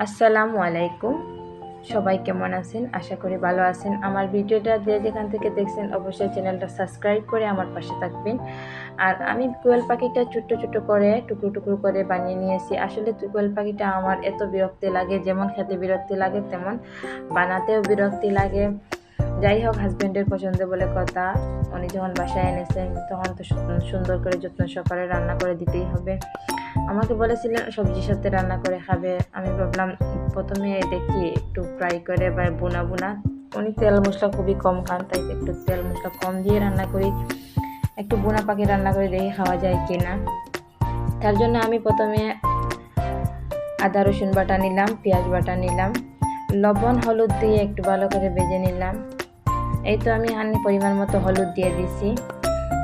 আসসালামু আলাইকুম। সবাই কেমন আছেন? আশা করি ভালো আছেন। আমার ভিডিওটা যে যেখান থেকে দেখছেন অবশ্যই চ্যানেলটা সাবস্ক্রাইব করে আমার পাশে থাকবেন। আর আমি কোয়েল পাখিটা ছোট্ট ছোট্ট করে টুকরো টুকরো করে বানিয়ে নিয়েছি। আসলে কোয়েল পাখিটা আমার এত বিরক্তি লাগে, যেমন খেতে বিরক্তি লাগে তেমন বানাতেও বিরক্তি লাগে। যাই হোক, হাজবেন্ডের পছন্দ বলে কথা। উনি যখন বাসায় এনেছেন তখন তো সুন্দর করে যত্ন সহকারে রান্না করে দিতেই হবে। আমাকে বলেছিলেন সবজির সাথে রান্না করে খাবে। আমি ভাবলাম প্রথমে দেখি একটু ফ্রাই করে বা বোনা বোনা। উনি তেল মশলা খুবই কম খান, তাই একটু তেল মশলা কম দিয়ে রান্না করি। একটু বোনা পাখি রান্না করে দেখি খাওয়া যায় কিনা। তার জন্য আমি প্রথমে আদা রসুন বাটা নিলাম, পেঁয়াজ বাটা নিলাম, লবণ হলুদ দিয়ে একটু ভালো করে ভেজে নিলাম। এই তো আমি পরিমাণ মতো হলুদ দিয়ে দিছি।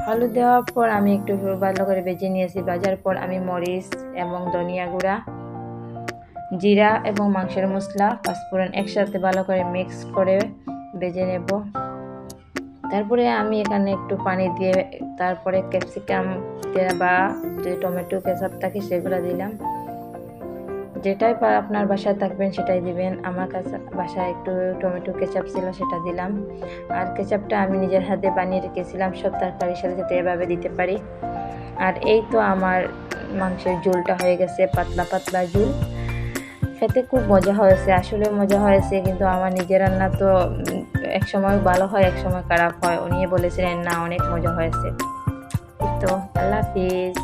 হলুদ দেওয়ার পর আমি একটু ভালো করে ভেজে নিয়েছি। ভাজার পর আমি মরিচ এবং ধনিয়া গুঁড়া, জিরা এবং মাংসের মশলা, পাঁচফোড়ন একসাথে ভালো করে মিক্স করে ভেজে নেব। তারপরে আমি এখানে একটু পানি দিয়ে তারপরে ক্যাপসিকাম বা যে টমেটো কেচাপ থাকে সেগুলো দিলাম। যেটাই আপনার বাসায় থাকবেন সেটাই দিবেন। আমার কাছে বাসায় একটু টমেটো কেচাপ ছিল, সেটা দিলাম। আর কেচাপটা আমি নিজের হাতে বানিয়ে রেখেছিলাম, সব তরকারির সাথে যাতে এভাবে দিতে পারি। আর এই তো আমার মাংসের ঝোলটা হয়ে গেছে, পাতলা পাতলা ঝোল। খেতে খুব মজা হয়েছে, আসলে মজা হয়েছে। কিন্তু আমার নিজের রান্না তো এক সময় ভালো হয়, এক সময় খারাপ হয়। উনি বলেছিলেন না, অনেক মজা হয়েছে। তো আল্লাহ হাফিজ।